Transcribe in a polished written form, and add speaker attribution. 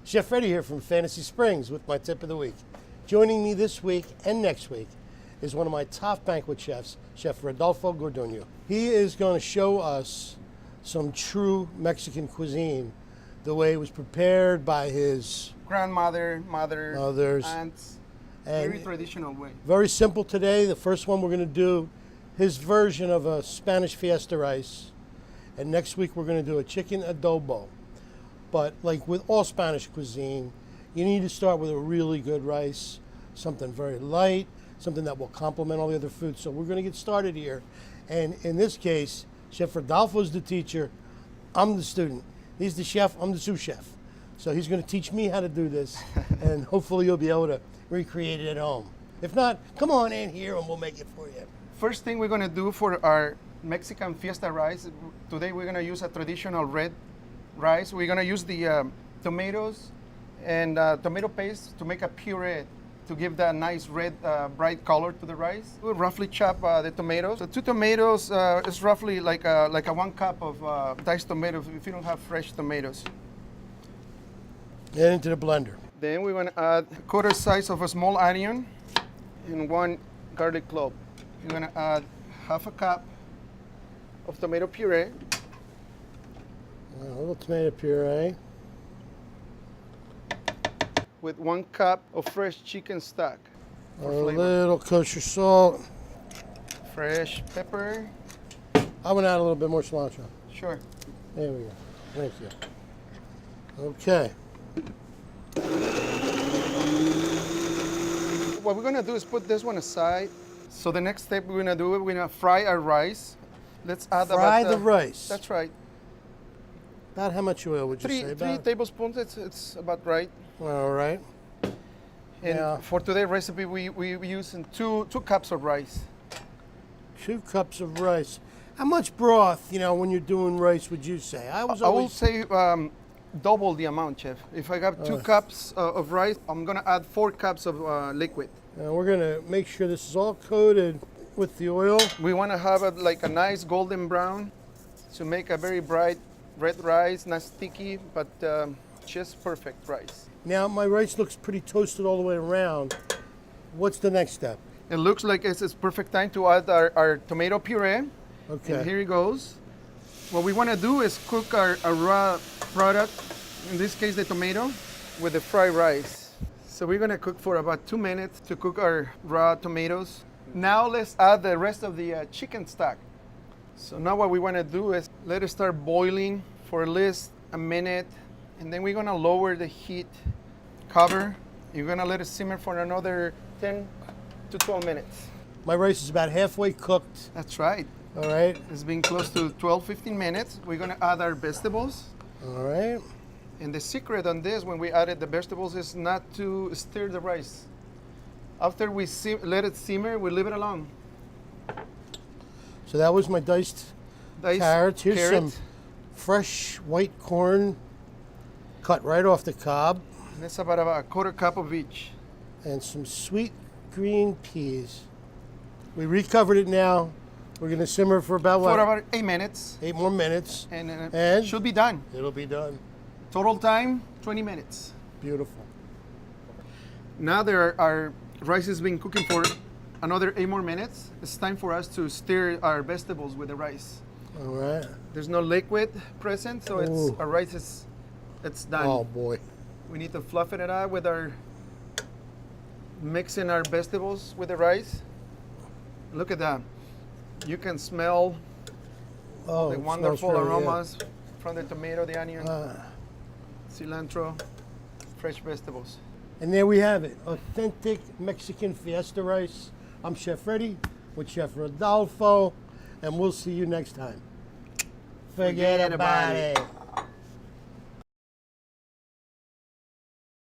Speaker 1: Chef Freddy here from Fantasy Springs with my tip of the week. Joining me this week and next week is one of my top banquet chefs, Chef Rodolfo. He is going to show us some true Mexican cuisine, the way it was prepared by his
Speaker 2: grandmother, mothers, aunts. Very traditional way.
Speaker 1: Very simple today. The first one we're going to do his version of a Spanish Fiesta rice. And next week we're going to do a chicken adobo. But like with all Spanish cuisine, you need to start with a really good rice, something very light, something that will complement all the other foods. So we're going to get started here. And in this case, Chef Rodolfo is the teacher. I'm the student. He's the chef. I'm the sous chef. So he's going to teach me how to do this. And hopefully you'll be able to recreate it at home. If not, come on in here and we'll make it for you.
Speaker 2: First thing we're going to do for our Mexican Fiesta rice, today we're going to use a traditional red rice. We're going to use the tomatoes and tomato paste to make a puree to give that nice red, bright color to the rice. We'll roughly chop the tomatoes. So 2 tomatoes is roughly like a 1 cup of diced tomatoes if you don't have fresh tomatoes.
Speaker 1: And into the blender.
Speaker 2: Then we're going to add a quarter size of a small onion and 1 garlic clove. You're going to add half a cup of tomato puree.
Speaker 1: A little tomato puree.
Speaker 2: With 1 cup of fresh chicken stock.
Speaker 1: A little kosher salt.
Speaker 2: Fresh pepper.
Speaker 1: I would add a little bit more cilantro.
Speaker 2: Sure.
Speaker 1: There we go. Thank you. Okay.
Speaker 2: What we're going to do is put this one aside. So the next step we're going to do, we're going to fry our rice. Let's add
Speaker 1: fry the rice.
Speaker 2: That's right.
Speaker 1: About how much oil would you say?
Speaker 2: 3 tablespoons, it's about right.
Speaker 1: All right.
Speaker 2: And for today's recipe, we use 2 cups of rice.
Speaker 1: 2 cups of rice. How much broth, when you're doing rice, would you say?
Speaker 2: I will say double the amount, Chef. If I have 2 cups of rice, I'm going to add 4 cups of liquid.
Speaker 1: And we're going to make sure this is all coated with the oil.
Speaker 2: We want to have it like a nice golden brown to make a very bright red rice, not sticky, but just perfect rice.
Speaker 1: Now my rice looks pretty toasted all the way around. What's the next step?
Speaker 2: It looks like it's perfect time to add our tomato puree.
Speaker 1: Okay.
Speaker 2: And here it goes. What we want to do is cook our raw product, in this case the tomato, with the fried rice. So we're going to cook for about 2 minutes to cook our raw tomatoes. Now let's add the rest of the chicken stock. So now what we want to do is let it start boiling for at least a minute, and then we're going to lower the heat, cover. You're going to let it simmer for another 10 to 12 minutes.
Speaker 1: My rice is about halfway cooked.
Speaker 2: That's right.
Speaker 1: All right.
Speaker 2: It's been close to 12-15 minutes. We're going to add our vegetables.
Speaker 1: All right.
Speaker 2: And the secret on this, when we added the vegetables, is not to stir the rice. After we let it simmer, we leave it alone.
Speaker 1: So that was my diced carrots. Here's some fresh white corn cut right off the cob.
Speaker 2: And it's about a quarter cup of each.
Speaker 1: And some sweet green peas. We recovered it now. We're going to simmer for about what?
Speaker 2: For about 8 minutes.
Speaker 1: 8 more minutes.
Speaker 2: And it should be done.
Speaker 1: It'll be done.
Speaker 2: Total time, 20 minutes.
Speaker 1: Beautiful.
Speaker 2: Now our rice has been cooking for another 8 more minutes. It's time for us to stir our vegetables with the rice.
Speaker 1: All right.
Speaker 2: There's no liquid present, so our rice it's done.
Speaker 1: Oh boy.
Speaker 2: We need to fluff it out with mixing our vegetables with the rice. Look at that. You can smell the wonderful aromas from the tomato, the onion, cilantro, fresh vegetables.
Speaker 1: And there we have it, authentic Mexican Fiesta rice. I'm Chef Freddy with Chef Rodolfo, and we'll see you next time. Forget about it.